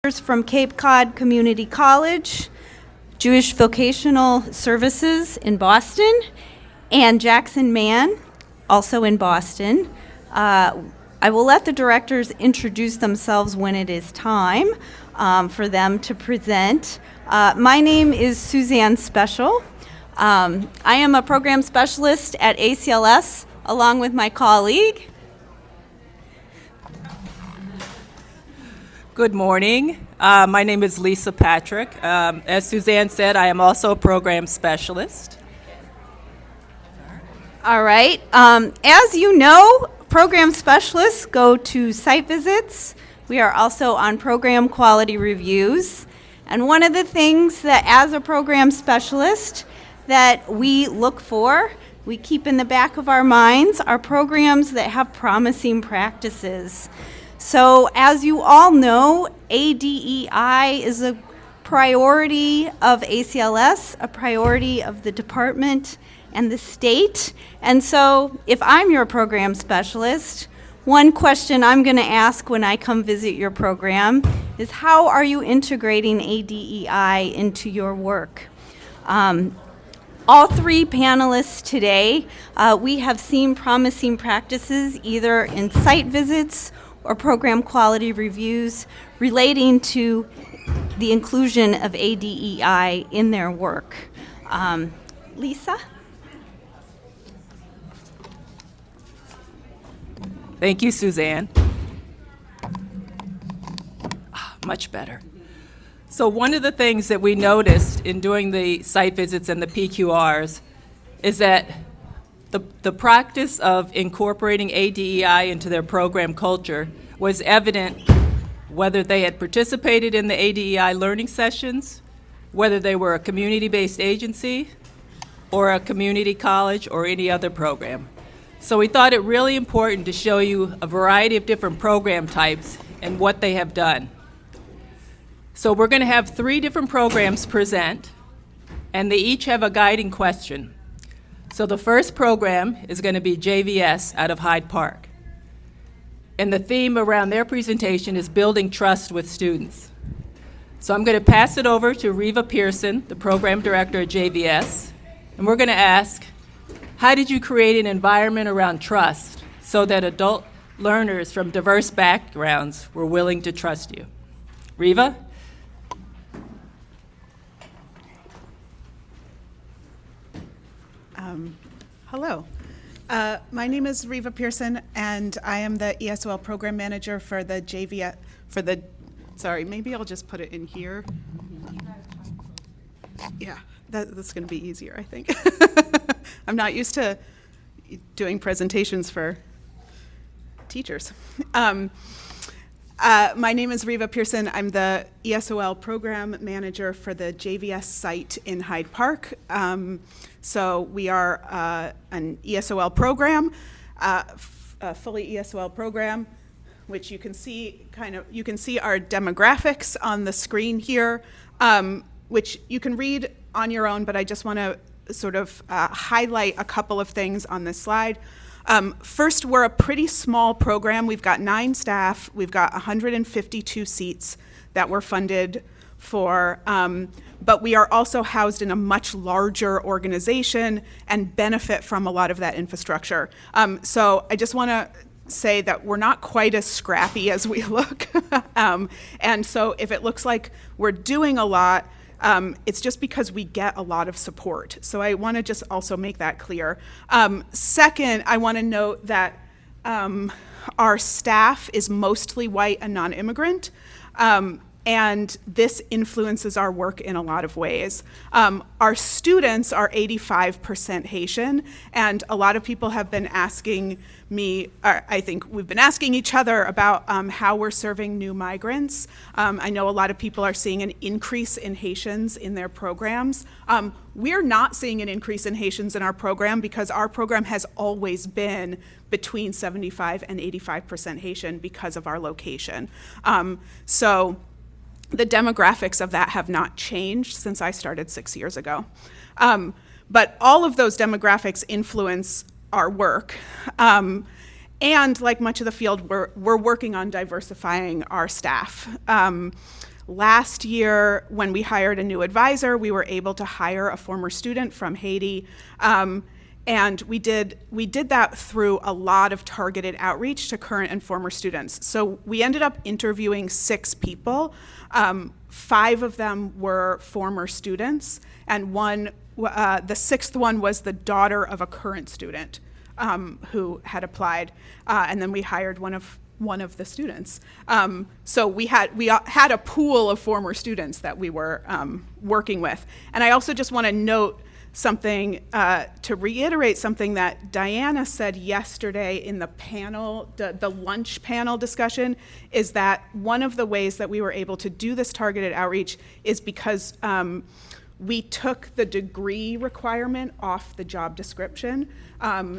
From Cape Cod Community College, Jewish Vocational Services in Boston, and Jackson Mann, also in Boston. I will let the directors introduce themselves when it is time for them to present. My name is Suzanne Special. I am a program specialist at ACLS along with my colleague. Good morning. My name is Lisa Patrick. As Suzanne said, I am also a program specialist. All right. As you know, program specialists go to site visits. We are also on program quality reviews. And one of the things that as a program specialist that we look for, we keep in the back of our minds, are programs that have promising practices. So as you all know, ADEI is a priority of ACLS, a priority of the department and the state. And so if I'm your program specialist, one question I'm going to ask when I come visit your program is how are you integrating ADEI into your work? All three panelists today, we have seen promising practices either in site visits or program quality reviews relating to the inclusion of ADEI in their work. Lisa? Thank you, Suzanne. Much better. So one of the things that we noticed in doing the site visits and the PQRs is that the practice of incorporating ADEI into their program culture was evident whether they had participated in the ADEI learning sessions, whether they were a community-based agency, or a community college, or any other program. So we thought it really important to show you a variety of different program types and what they have done. So we're going to have 3 different programs present, and they each have a guiding question. So the first program is going to be JVS out of Hyde Park. And the theme around their presentation is building trust with students. So I'm going to pass it over to Reva Pearson, the program director at JVS, and we're going to ask, how did you create an environment around trust so that adult learners from diverse backgrounds were willing to trust you? Reva? Hello. My name is Reva Pearson, and I am the ESOL program manager for the JVS, maybe I'll just put it in here. Yeah, that's going to be easier, I think. I'm not used to doing presentations for teachers. My name is Reva Pearson. I'm the ESOL program manager for the JVS site in Hyde Park. So we are an ESOL program, a fully ESOL program, which you can see you can see our demographics on the screen here, which you can read on your own, but I just want to sort of highlight a couple of things on this slide. First, we're a pretty small program. We've got 9 staff. We've got 152 seats that we're funded for, but we are also housed in a much larger organization and benefit from a lot of that infrastructure. So I just want to say that we're not quite as scrappy as we look. And so if it looks like we're doing a lot, it's just because we get a lot of support. So I want to just also make that clear. Second, I want to note that our staff is mostly white and non-immigrant, and this influences our work in a lot of ways. Our students are 85% Haitian, and a lot of people have been asking me, I think we've been asking each other about how we're serving new migrants. I know a lot of people are seeing an increase in Haitians in their programs. We're not seeing an increase in Haitians in our program because our program has always been between 75 and 85% Haitian because of our location. So the demographics of that have not changed since I started 6 years ago. But all of those demographics influence our work. And like much of the field, we're working on diversifying our staff. Last year, when we hired a new advisor, we were able to hire a former student from Haiti. And we did that through a lot of targeted outreach to current and former students. So we ended up interviewing 6 people. 5 of them were former students, and the 6th one was the daughter of a current student who had applied, and then we hired one of the students. So we had a pool of former students that we were working with. And I also just want to note something, to reiterate something that Diana said yesterday in the panel, the lunch panel discussion, is that one of the ways that we were able to do this targeted outreach is because we took the degree requirement off the job description,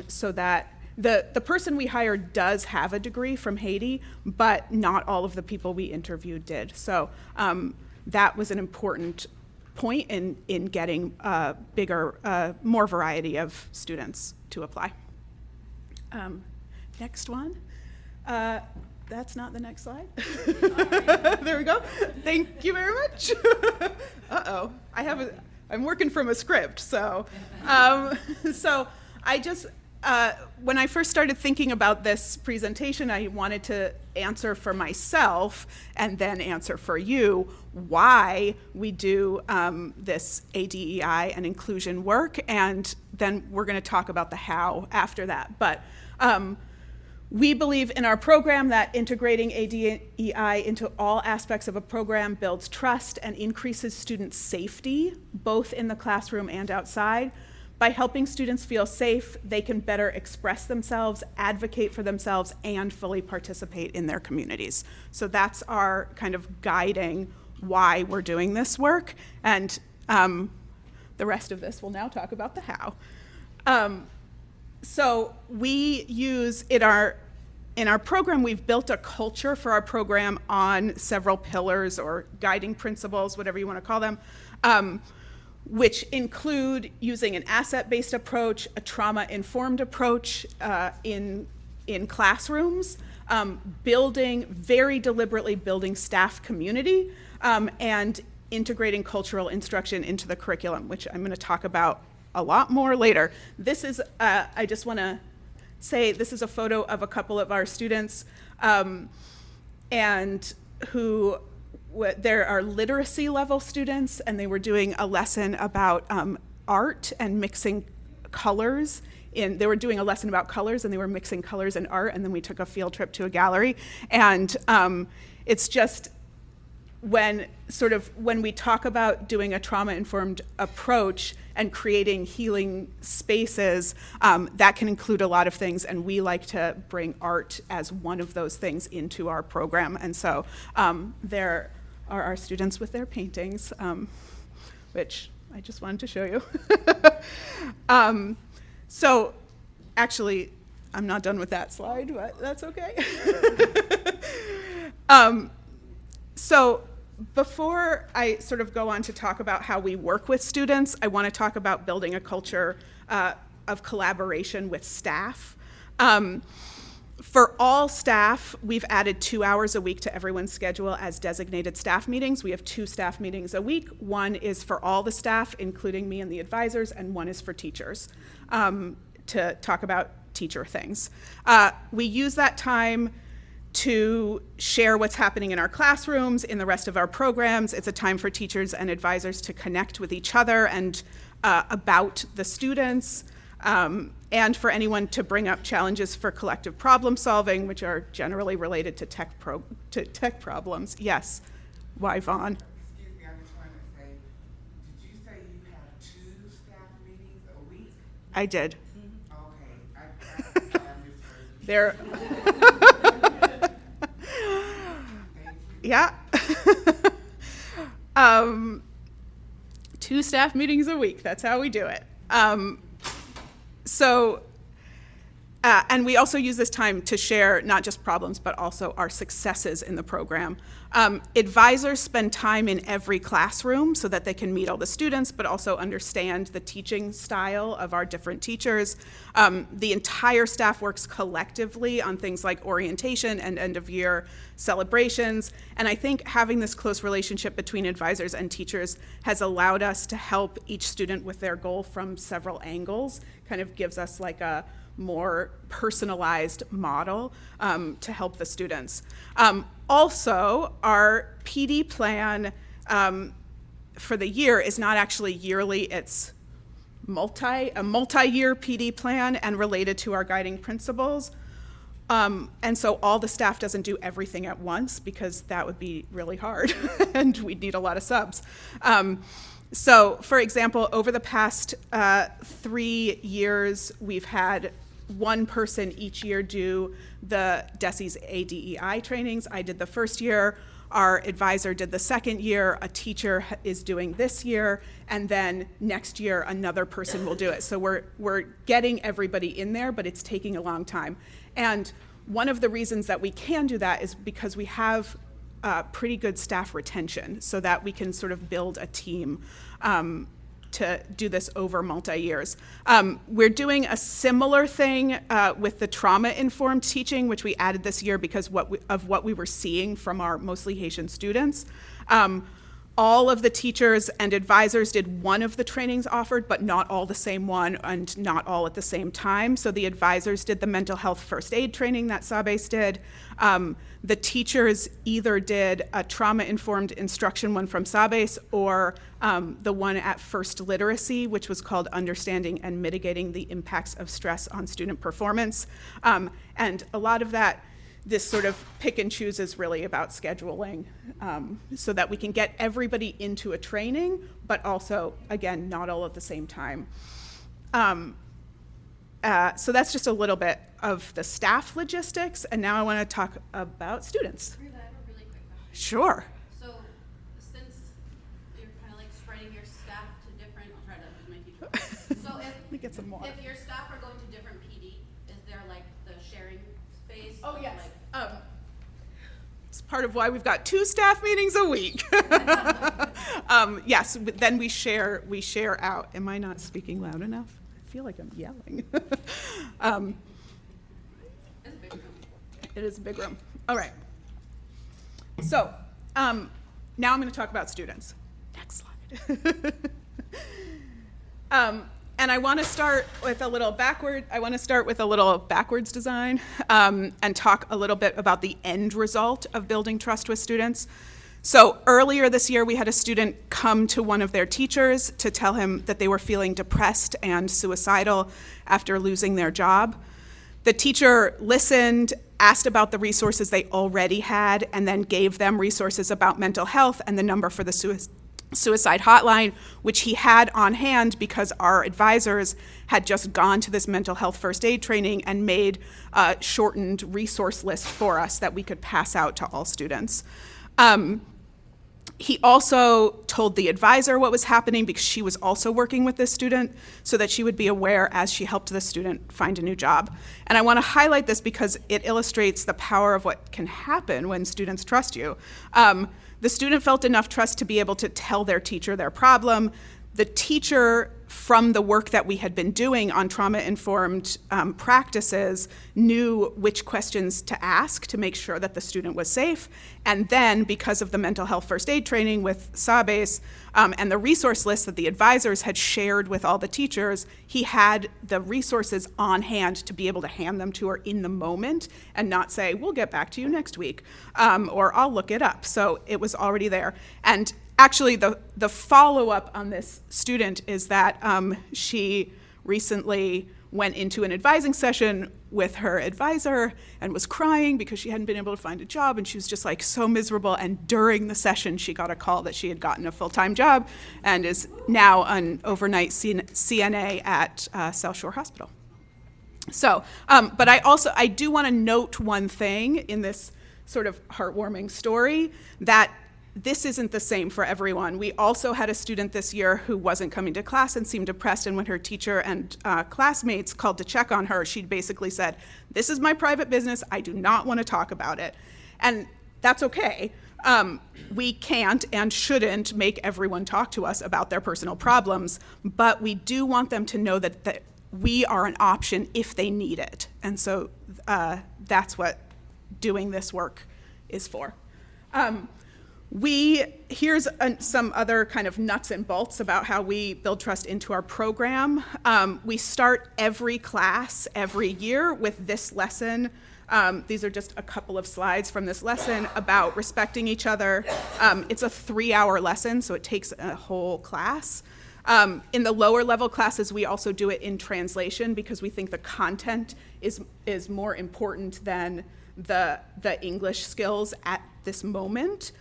so that the person we hired does have a degree from Haiti, but not all of the people we interviewed did. So that was an important point in getting more variety of students to apply. Next one. That's not the next slide. There we go. Thank you very much. Uh-oh. I'm working from a script, so I just, when I first started thinking about this presentation, I wanted to answer for myself and then answer for you why we do this ADEI and inclusion work, and then we're going to talk about the how after that. But we believe in our program that integrating ADEI into all aspects of a program builds trust and increases student safety, both in the classroom and outside. By helping students feel safe, they can better express themselves, advocate for themselves, and fully participate in their communities. So that's our kind of guiding why we're doing this work. And the rest of this, we'll now talk about the how. So we use, in our program, we've built a culture for our program on several pillars or guiding principles, whatever you want to call them, which include using an asset-based approach, a trauma-informed approach in classrooms, very deliberately building staff community, and integrating cultural instruction into the curriculum, which I'm going to talk about a lot more later. This is, I just want to say, this is a photo of a couple of our students, and who there are literacy level students, and they were doing a lesson about art and mixing colors. They were doing a lesson about colors, and they were mixing colors and art, and then we took a field trip to a gallery. And it's just, when we talk about doing a trauma-informed approach and creating healing spaces, that can include a lot of things, and we like to bring art as one of those things into our program. And so there are our students with their paintings, which I just wanted to show you. So actually, I'm not done with that slide, but that's okay. So before I sort of go on to talk about how we work with students, I want to talk about building a culture of collaboration with staff. For all staff, we've added 2 hours a week to everyone's schedule as designated staff meetings. We have 2 staff meetings a week. One is for all the staff, including me and the advisors, and one is for teachers, to talk about teacher things. We use that time to share what's happening in our classrooms, in the rest of our programs. It's a time for teachers and advisors to connect with each other and about the students, and for anyone to bring up challenges for collective problem solving, which are generally related to tech problems. Yes, why, Vaughn? Excuse me, I just wanted to say, did you say you have 2 staff meetings a week? I did. Okay, I misheard you. There. Yeah. 2 staff meetings a week. That's how we do it. So And we also use this time to share not just problems, but also our successes in the program. Advisors spend time in every classroom so that they can meet all the students, but also understand the teaching style of our different teachers. The entire staff works collectively on things like orientation and end-of-year celebrations. And I think having this close relationship between advisors and teachers has allowed us to help each student with their goal from several angles, kind of gives us like a more personalized model to help the students. Also, our PD plan for the year is not actually yearly, it's a multi-year PD plan and related to our guiding principles. And so all the staff doesn't do everything at once because that would be really hard and we'd need a lot of subs. So, for example, over the past 3 years, we've had one person each year do the DESI's ADEI trainings. I did the first year, our advisor did the second year, a teacher is doing this year, and then next year another person will do it. So we're getting everybody in there, but it's taking a long time. And one of the reasons that we can do that is because we have pretty good staff retention so that we can sort of build a team to do this over multi-years. We're doing a similar thing with the trauma-informed teaching, which we added this year because of what we were seeing from our mostly Haitian students. All of the teachers and advisors did one of the trainings offered, but not all the same one and not all at the same time. So the advisors did the mental health first aid training that Sabes did. The teachers either did a trauma-informed instruction one from Sabes or the one at First Literacy, which was called Understanding and Mitigating the Impacts of Stress on Student Performance. And a lot of that, this sort of pick and choose is really about scheduling so that we can get everybody into a training, but also, again, not all at the same time. So that's just a little bit of the staff logistics, and now I want to talk about students. I have a really quick question. Sure. So, since you're kind of like spreading your staff to different, I'll try to do my teacher. So Let me get some more. if your staff are going to different PD, is there like the sharing phase? Oh, of, yes. Like, It's part of why we've got 2 staff meetings a week. Yes, but then we share out. Am I not speaking loud enough? I feel like I'm yelling. it's a big room. It is a big room. All right. So now I'm going to talk about students. Next slide. And I want to start with a little backwards design and talk a little bit about the end result of building trust with students. So earlier this year, we had a student come to one of their teachers to tell him that they were feeling depressed and suicidal after losing their job. The teacher listened, asked about the resources they already had, and then gave them resources about mental health and the number for the suicide hotline, which he had on hand because our advisors had just gone to this mental health first aid training and made a shortened resource list for us that we could pass out to all students. He also told the advisor what was happening because she was also working with this student so that she would be aware as she helped the student find a new job. And I want to highlight this because it illustrates the power of what can happen when students trust you. The student felt enough trust to be able to tell their teacher their problem. The teacher, from the work that we had been doing on trauma-informed practices, knew which questions to ask to make sure that the student was safe. And then, because of the mental health first aid training with Sabes and the resource list that the advisors had shared with all the teachers, he had the resources on hand to be able to hand them to her in the moment and not say, we'll get back to you next week, or I'll look it up. So it was already there. And actually, the follow-up on this student is that she recently went into an advising session with her advisor and was crying because she hadn't been able to find a job, and she was just like so miserable. And during the session, she got a call that she had gotten a full-time job and is now an overnight CNA at South Shore Hospital. So, but I do want to note one thing in this sort of heartwarming story, that this isn't the same for everyone. We also had a student this year who wasn't coming to class and seemed depressed, and when her teacher and classmates called to check on her, she basically said, "This is my private business, I do not want to talk about it." And that's okay. We can't and shouldn't make everyone talk to us about their personal problems, but we do want them to know that we are an option if they need it. And so that's what doing this work is for. Here's some other kind of nuts and bolts about how we build trust into our program. We start every class every year with this lesson. These are just a couple of slides from this lesson about respecting each other. It's a 3-hour lesson, so it takes a whole class. In the lower level classes, we also do it in translation because we think the content is more important than the English skills at this moment.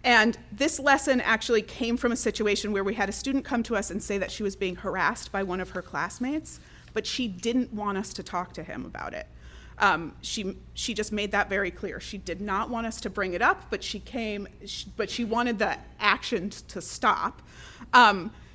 And this lesson actually came from a situation where we had a student come to us and say that she was being harassed by one of her classmates, but she didn't want us to talk to him about it. She just made that very clear. She did not want us to bring it up, but she wanted the action to stop.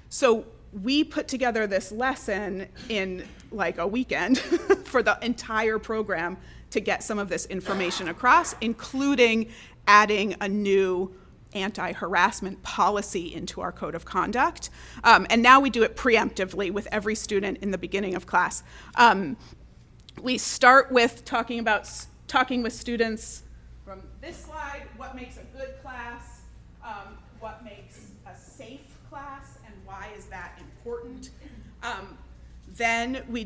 So we put together this lesson in like a weekend for the entire program to get some of this information across, including adding a new anti-harassment policy into our code of conduct. And now we do it preemptively with every student in the beginning of class. We start with talking with students from this slide, what makes a good class, what makes a safe class, and why is that important. Then we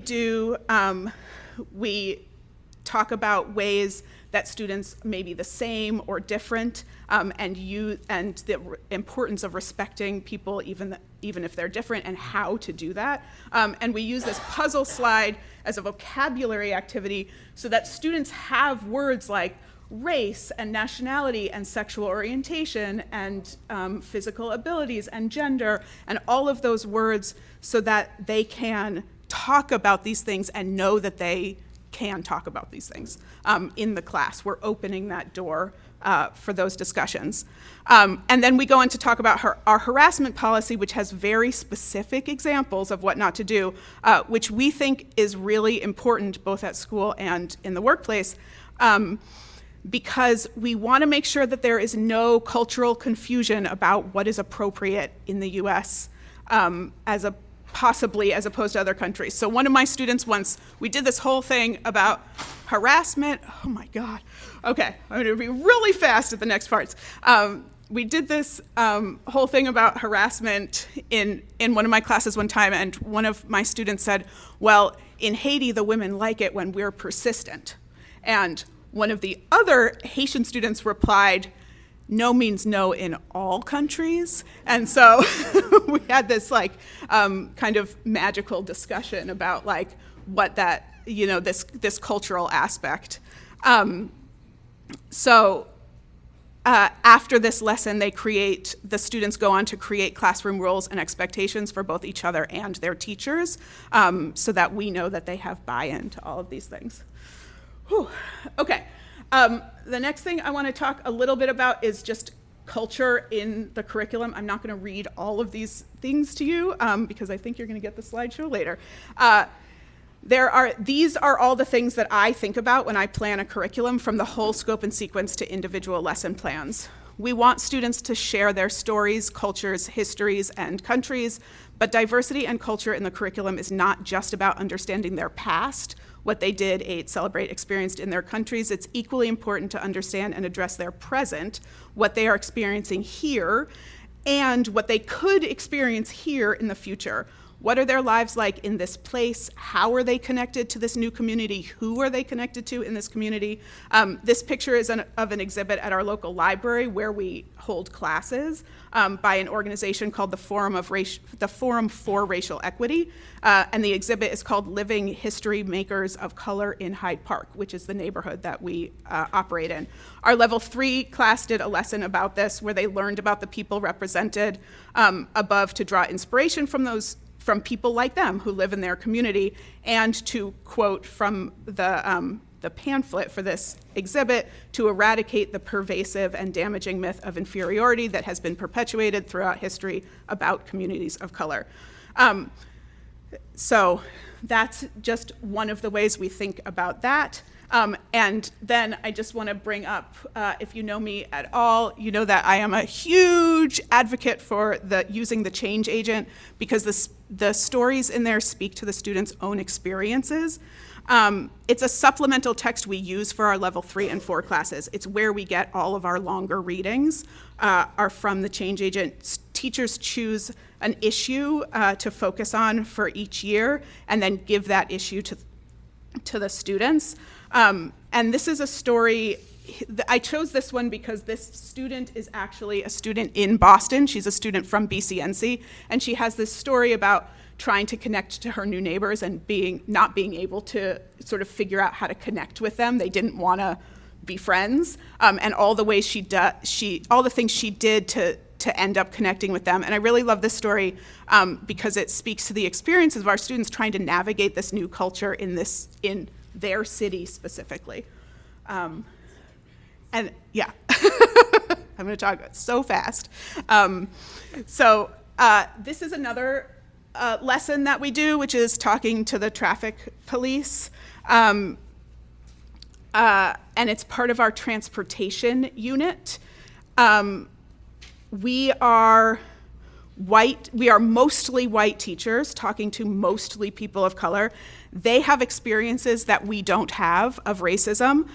talk about ways that students may be the same or different, and the importance of respecting people even if they're different, and how to do that. And we use this puzzle slide as a vocabulary activity so that students have words like race and nationality and sexual orientation and physical abilities and gender and all of those words so that they can talk about these things and know that they can talk about these things in the class. We're opening that door for those discussions. And then we go on to talk about our harassment policy, which has very specific examples of what not to do, which we think is really important both at school and in the workplace, because we want to make sure that there is no cultural confusion about what is appropriate in the US possibly as opposed to other countries. So one of my students once, we did this whole thing about harassment. Oh my God. Okay, I'm gonna be really fast at the next parts. We did this whole thing about harassment in one of my classes one time, and one of my students said, well, in Haiti, the women like it when we're persistent. And one of the other Haitian students replied, no means no in all countries. And so we had this kind of magical discussion about what that, this cultural aspect. So after this lesson, the students go on to create classroom rules and expectations for both each other and their teachers, so that we know that they have buy-in to all of these things. Whew. Okay. The next thing I want to talk a little bit about is just culture in the curriculum. I'm not going to read all of these things to you because I think you're going to get the slideshow later. These are all the things that I think about when I plan a curriculum, from the whole scope and sequence to individual lesson plans. We want students to share their stories, cultures, histories, and countries, but diversity and culture in the curriculum is not just about understanding their past, what they did, ate, celebrate, experienced in their countries. It's equally important to understand and address their present, what they are experiencing here, and what they could experience here in the future. What are their lives like in this place? How are they connected to this new community? Who are they connected to in this community? This picture is of an exhibit at our local library where we hold classes by an organization called the Forum for Racial Equity. And the exhibit is called Living History Makers of Color in Hyde Park, which is the neighborhood that we operate in. Our level 3 class did a lesson about this where they learned about the people represented above to draw inspiration from people like them who live in their community, and to quote from the the pamphlet for this exhibit to eradicate the pervasive and damaging myth of inferiority that has been perpetuated throughout history about communities of color. So that's just one of the ways we think about that. And then I just want to bring up, if you know me at all, you know that I am a huge advocate for using the change agent, because the stories in there speak to the students' own experiences. It's a supplemental text we use for our level 3 and 4 classes. It's where we get all of our longer readings are from the change agent. Teachers choose an issue to focus on for each year and then give that issue to the students. And this is a story, I chose this one because this student is actually a student in Boston. She's a student from BCNC, and she has this story about trying to connect to her new neighbors and not being able to sort of figure out how to connect with them. They didn't want to be friends, and all the ways all the things she did to end up connecting with them. And I really love this story because it speaks to the experiences of our students trying to navigate this new culture in their city specifically. And yeah, I'm gonna talk so fast. This is another lesson that we do, which is talking to the traffic police. And it's part of our transportation unit. We are mostly white teachers talking to mostly people of color. They have experiences that we don't have of racism.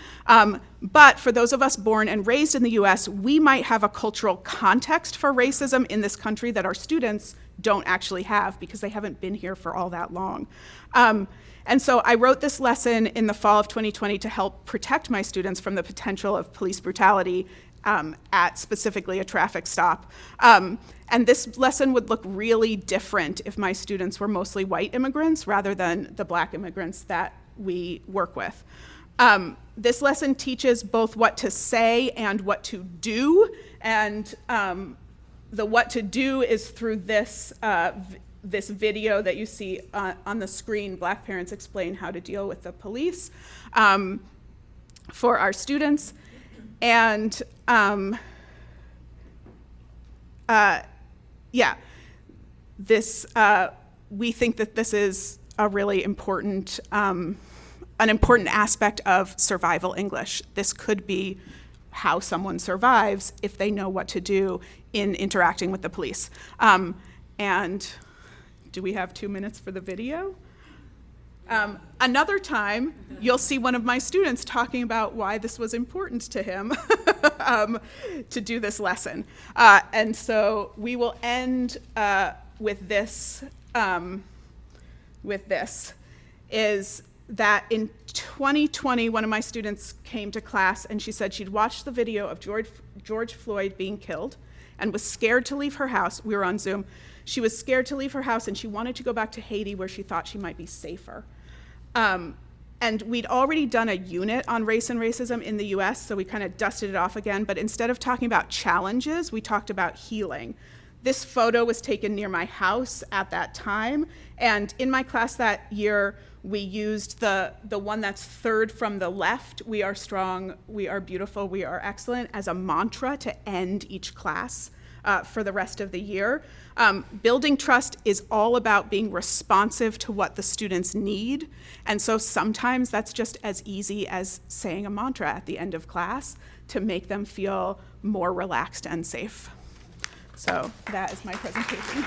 But for those of us born and raised in the US, we might have a cultural context for racism in this country that our students don't actually have because they haven't been here for all that long. And so I wrote this lesson in the fall of 2020 to help protect my students from the potential of police brutality at specifically a traffic stop. And this lesson would look really different if my students were mostly white immigrants rather than the black immigrants that we work with. This lesson teaches both what to say and what to do, and the what to do is through this video that you see on the screen. Black parents explain how to deal with the police for our students. And we think that this is a really important, an important aspect of survival English. This could be how someone survives if they know what to do in interacting with the police. And do we have 2 minutes for the video? Another time, you'll see one of my students talking about why this was important to him to do this lesson. And so we will end with this, is that in 2020, one of my students came to class and she said she'd watched the video of George Floyd being killed and was scared to leave her house. We were on Zoom. She was scared to leave her house and she wanted to go back to Haiti where she thought she might be safer. And we'd already done a unit on race and racism in the US, so we kind of dusted it off again, but instead of talking about challenges, we talked about healing. This photo was taken near my house at that time, and in my class that year, we used the one that's third from the left, "We are strong, we are beautiful, we are excellent," as a mantra to end each class for the rest of the year. Building trust is all about being responsive to what the students need, and so sometimes that's just as easy as saying a mantra at the end of class to make them feel more relaxed and safe. So that is my presentation.